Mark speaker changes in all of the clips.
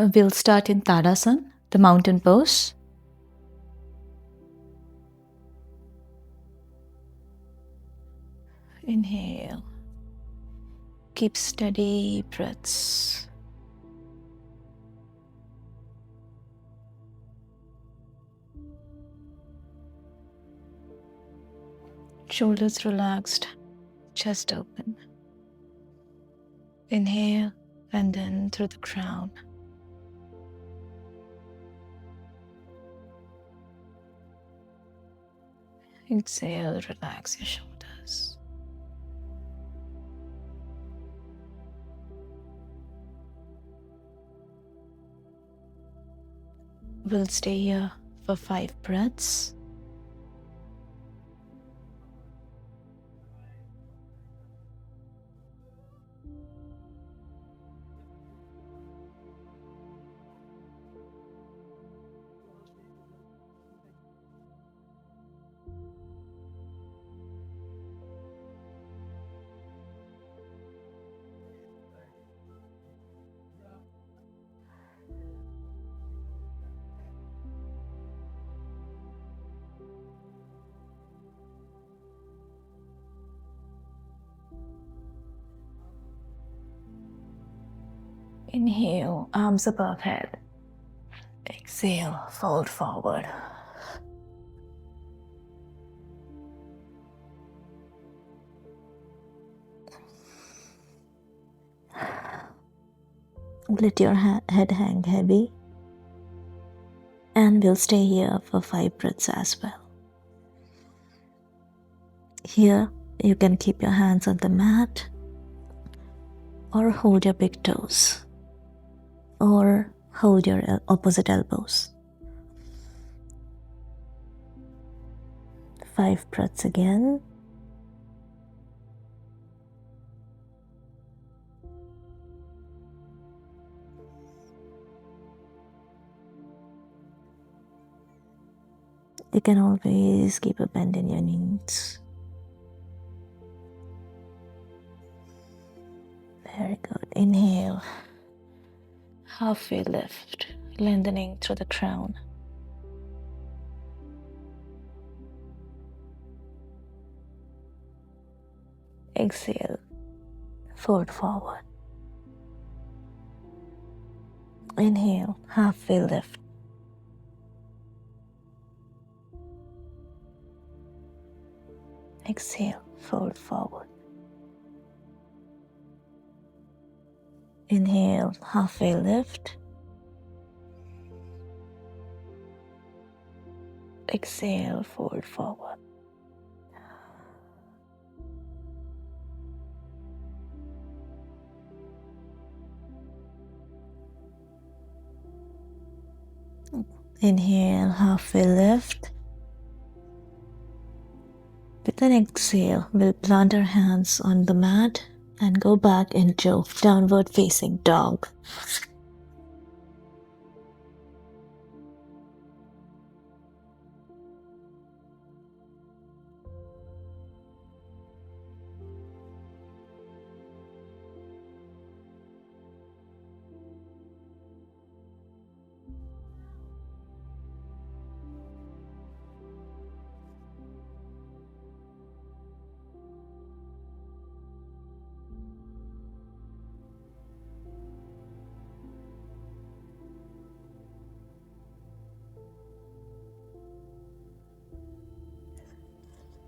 Speaker 1: We'll start in Tadasana, the mountain pose. Inhale. Keep steady breaths. Shoulders relaxed, chest open. Inhale and then through the crown. Exhale, relax your shoulders. We'll stay here for 5 breaths. Inhale, arms above head. Exhale, fold forward. Let your head hang heavy. And we'll stay here for 5 breaths as well. Here, you can keep your hands on the mat or hold your big toes or hold your opposite elbows. 5 breaths again. You can always keep a bend in your knees. Very good. Inhale. Halfway lift, lengthening through the crown. Exhale, fold forward. Inhale, halfway lift. Exhale, fold forward. Inhale, halfway lift. Exhale, fold forward. Inhale, halfway lift. With an exhale, we'll plant our hands on the mat and go back into downward facing dog.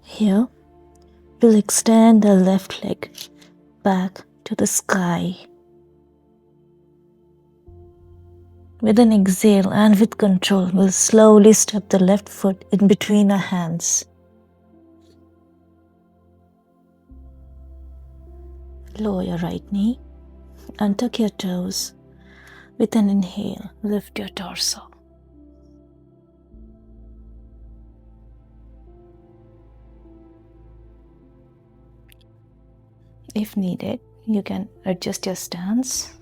Speaker 1: Here, we'll extend the left leg back to the sky. With an exhale and with control, we'll slowly step the left foot in between our hands. Lower your right knee, untuck your toes. With an inhale, lift your torso. If needed, you can adjust your stance.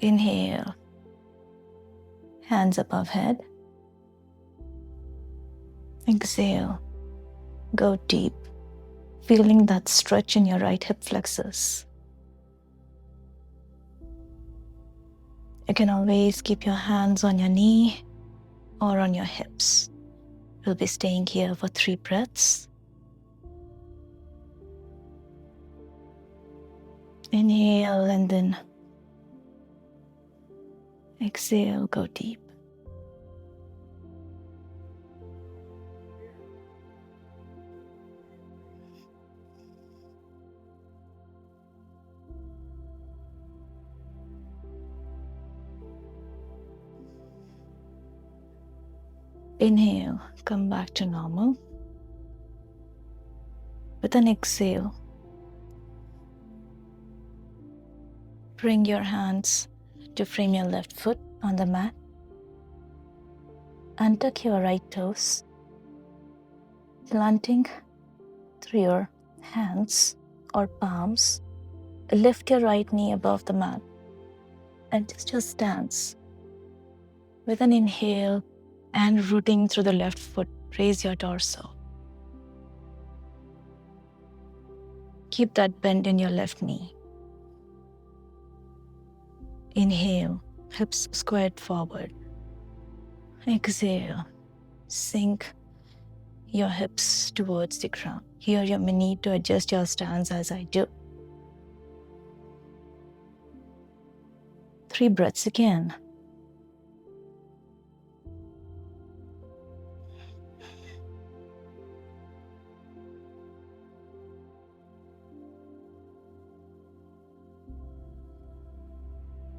Speaker 1: Inhale. Hands above head. Exhale. Go deep, feeling that stretch in your right hip flexors. You can always keep your hands on your knee or on your hips. We'll be staying here for 3 breaths. Inhale, lengthen. Exhale, go deep. Inhale, come back to normal. With an exhale, bring your hands to frame your left foot on the mat. Untuck your right toes, planting through your hands or palms. Lift your right knee above the mat and just your stance. With an inhale and rooting through the left foot, raise your torso. Keep that bend in your left knee. Inhale, hips squared forward. Exhale, sink your hips towards the ground. Here you may need to adjust your stance as I do. 3 breaths again.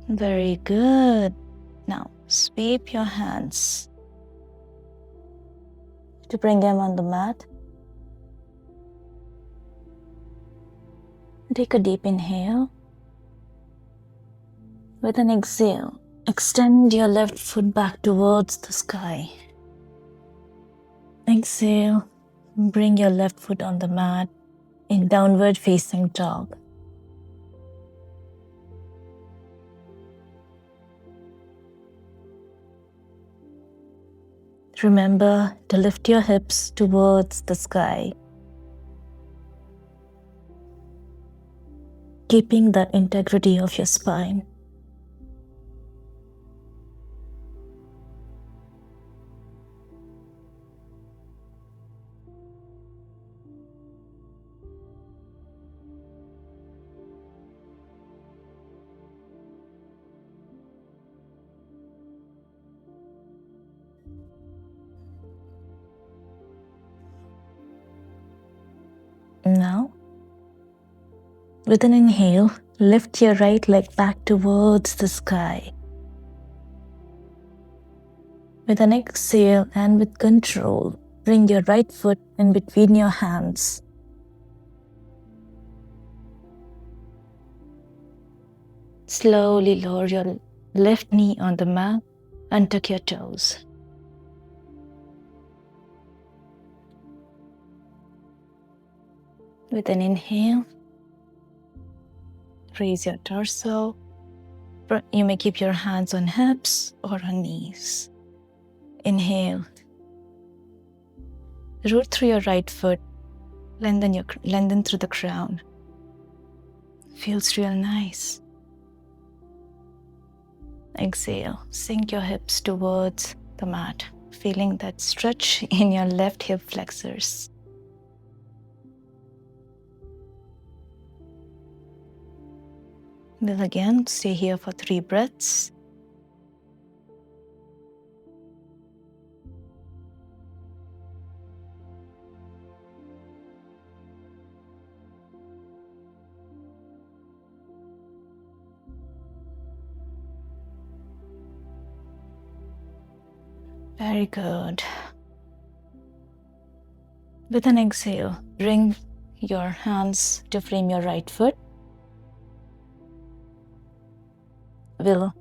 Speaker 1: Very good. Now sweep your hands to bring them on the mat. Take a deep inhale. With an exhale, extend your left foot back towards the sky. Exhale, bring your left foot on the mat in downward facing dog. Remember to lift your hips towards the sky, keeping the integrity of your spine. Now, with an inhale, lift your right leg back towards the sky. With an exhale and with control, bring your right foot in between your hands. Slowly lower your left knee on the mat and tuck your toes. With an inhale, raise your torso. You may keep your hands on hips or on knees. Inhale. Root through your right foot. Lengthen through the crown. Feels real nice. Exhale. Sink your hips towards the mat, feeling that stretch in your left hip flexors. We'll again stay here for 3 breaths. Very good. With an exhale, bring your hands to frame your right foot. We'll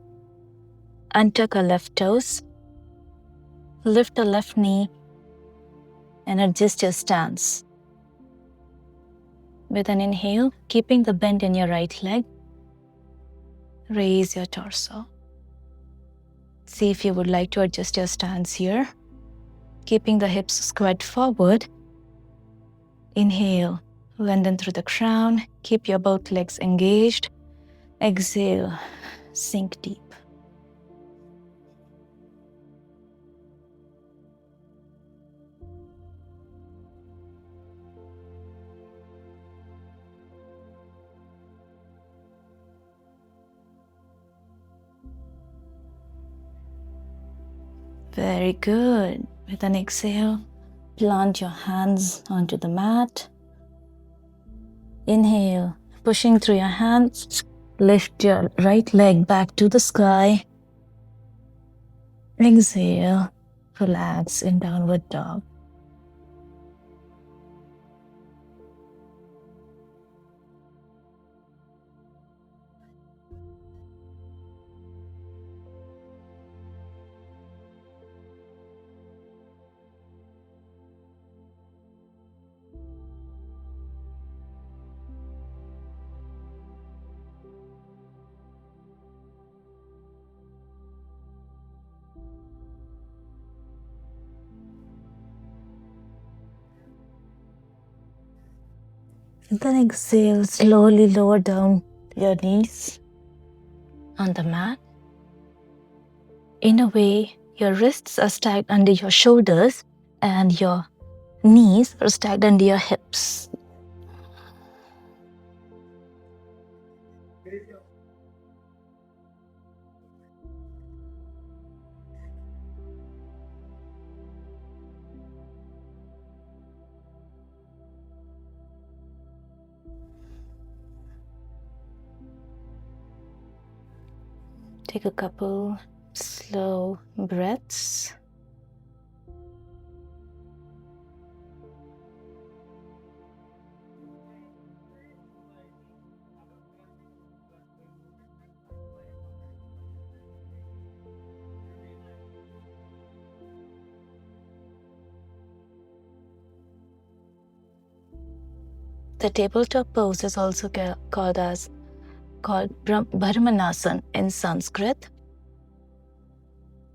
Speaker 1: untuck our left toes, lift the left knee, and adjust your stance. With an inhale, keeping the bend in your right leg, raise your torso. See if you would like to adjust your stance here. Keeping the hips squared forward. Inhale, lengthen through the crown. Keep your both legs engaged. Exhale, sink deep. Very good. With an exhale, plant your hands onto the mat. Inhale, pushing through your hands, lift your right leg back to the sky. Exhale, relax in downward dog. Then exhale, slowly lower down your knees on the mat. In a way, your wrists are stacked under your shoulders and your knees are stacked under your hips. Take a couple slow breaths. The tabletop pose is also called Brahmanasana in Sanskrit.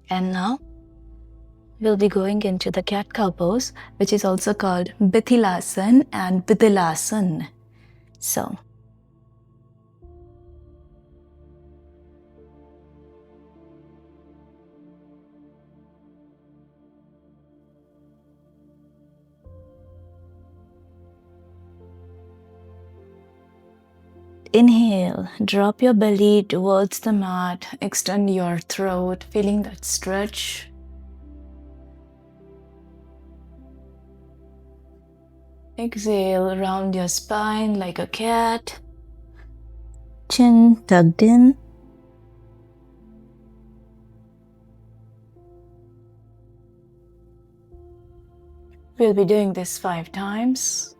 Speaker 1: And now we'll be going into the cat-cow pose, which is also called Bithilasan and Bithilasan. So, inhale, drop your belly towards the mat, extend your throat, feeling that stretch. Exhale, round your spine like a cat. Chin tucked in. We'll be doing this 5 times.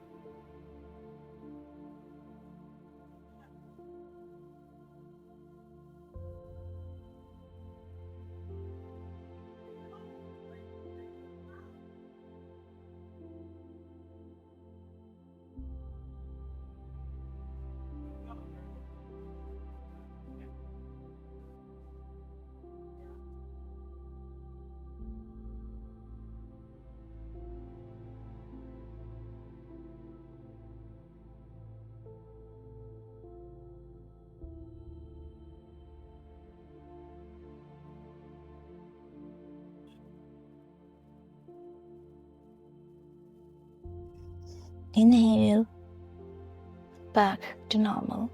Speaker 1: Inhale, back to normal.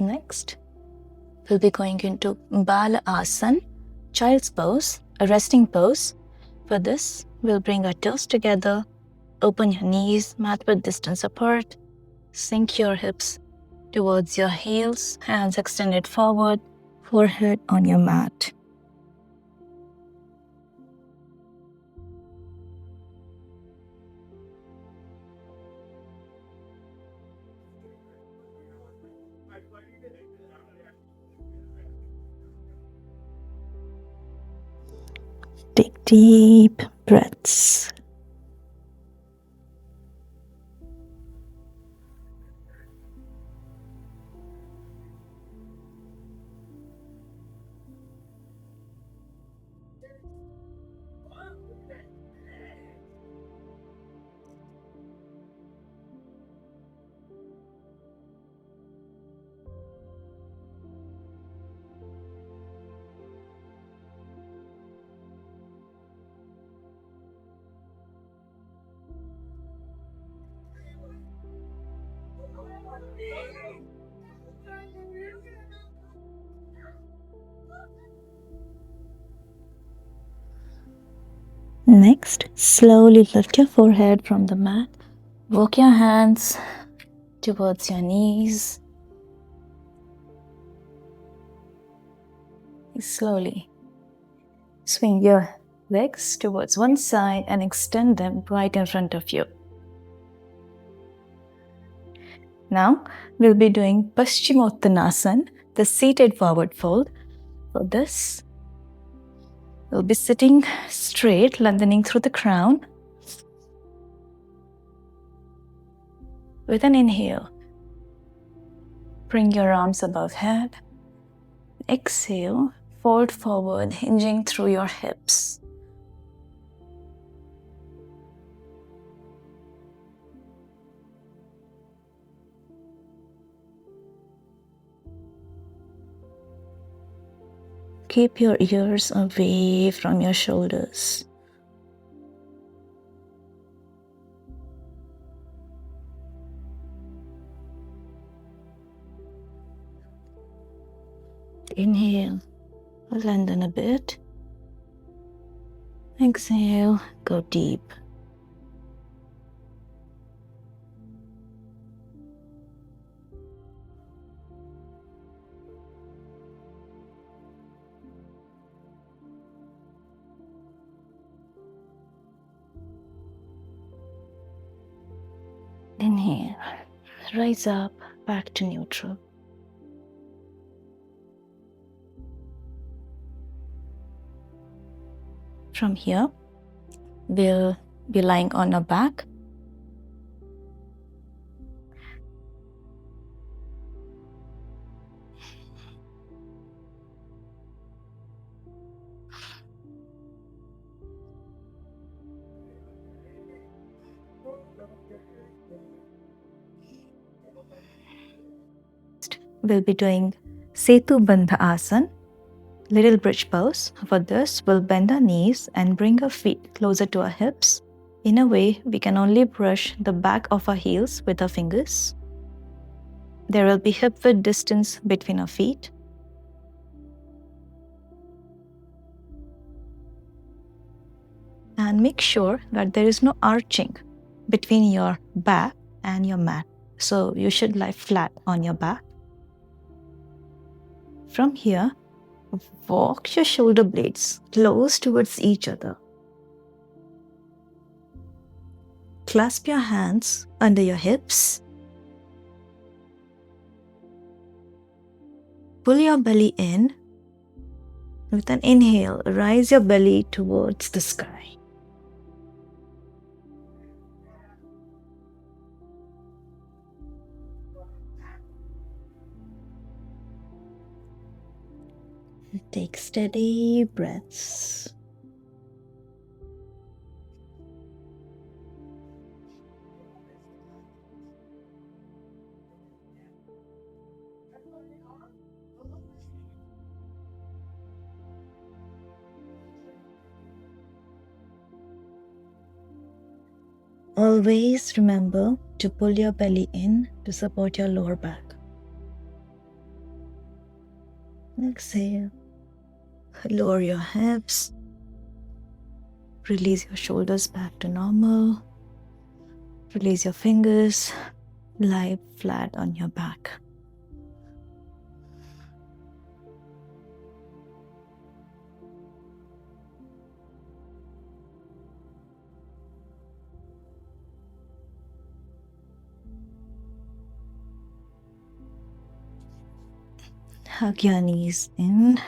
Speaker 1: Next, we'll be going into Bala Asana, child's pose, a resting pose. For this, we'll bring our toes together, open your knees, mat width distance apart, sink your hips towards your heels, hands extended forward, forehead on your mat. Take deep breaths. Next, slowly lift your forehead from the mat. Walk your hands towards your knees. Slowly swing your legs towards one side and extend them right in front of you. Now, we'll be doing Paschimottanasana, the seated forward fold. For this, we'll be sitting straight, lengthening through the crown. With an inhale, bring your arms above head. Exhale, fold forward, hinging through your hips. Keep your ears away from your shoulders. Inhale, lengthen a bit. Exhale, go deep. Inhale, rise up, back to neutral. From here, we'll be lying on our back. We'll be doing Setu Bandha Asana, little bridge pose. For this, we'll bend our knees and bring our feet closer to our hips. In a way, we can only brush the back of our heels with our fingers. There will be hip-width distance between our feet. And make sure that there is no arching between your back and your mat. So you should lie flat on your back. From here, walk your shoulder blades close towards each other. Clasp your hands under your hips. Pull your belly in. With an inhale, rise your belly towards the sky. Take steady breaths. Always remember to pull your belly in to support your lower back. Exhale. Lower your hips. Release your shoulders back to normal. Release your fingers. Lie flat on your back. Hug your knees in.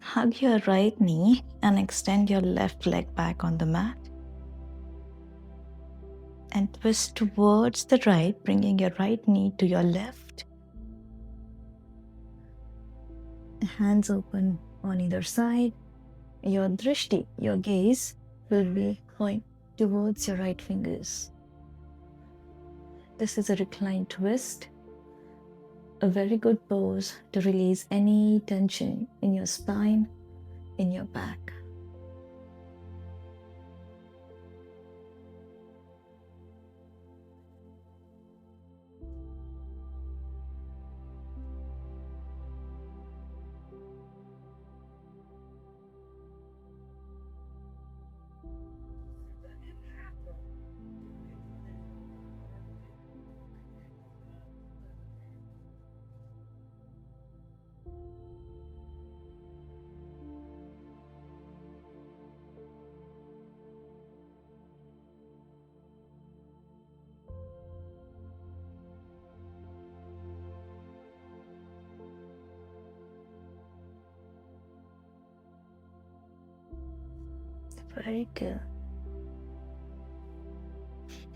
Speaker 1: Hug your right knee and extend your left leg back on the mat. And twist towards the right, bringing your right knee to your left. Hands open on either side. Your drishti, your gaze, will be going towards your right fingers. This is a reclined twist. A very good pose to release any tension in your spine, in your back. Very good.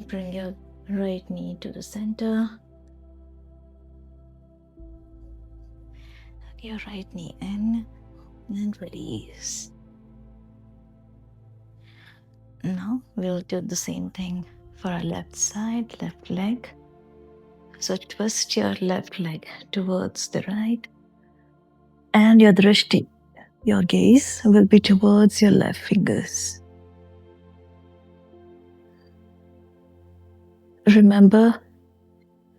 Speaker 1: Bring your right knee to the center. Your right knee in and release. Now we'll do the same thing for our left side, left leg. So twist your left leg towards the right, and your drishti, your gaze, will be towards your left fingers. Remember,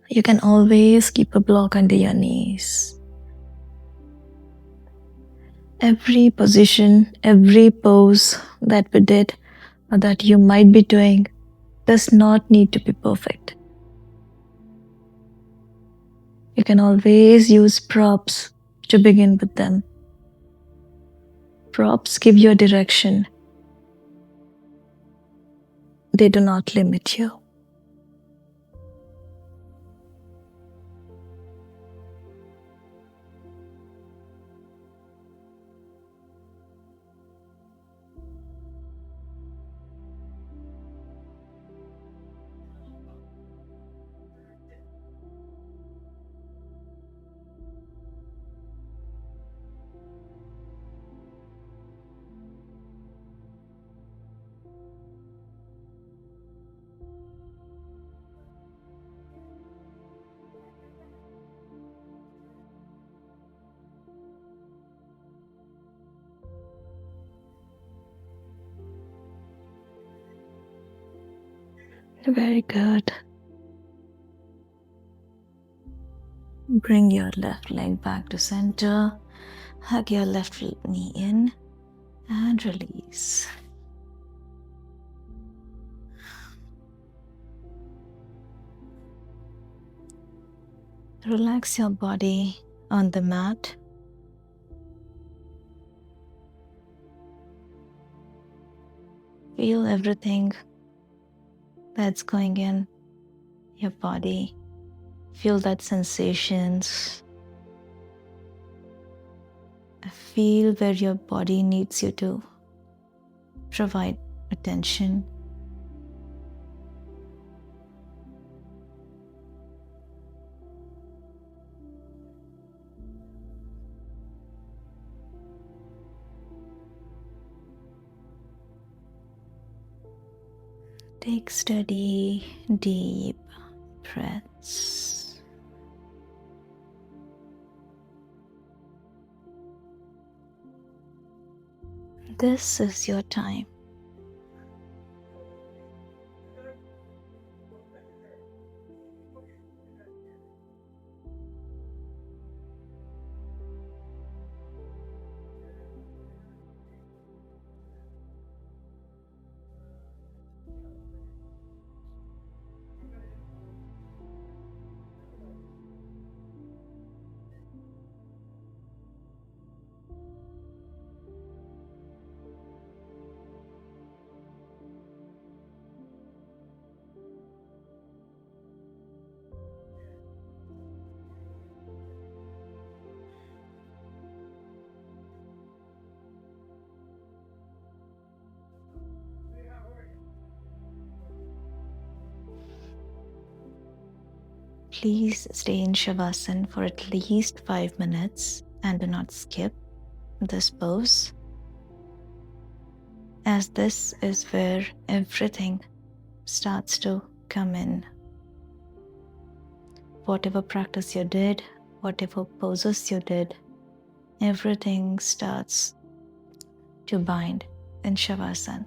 Speaker 1: you can always keep a block under your knees. Every position, every pose that we did or that you might be doing does not need to be perfect. You can always use props to begin with them. Props give you a direction. They do not limit you. Very good. Bring your left leg back to center. Hug your left knee in and release. Relax your body on the mat. Feel everything that's going in your body. Feel that sensations. Feel where your body needs you to provide attention. Take steady, deep breaths. This is your time. Please stay in Shavasana for at least 5 minutes and do not skip this pose, as this is where everything starts to come in. Whatever practice you did, whatever poses you did, everything starts to bind in Shavasana.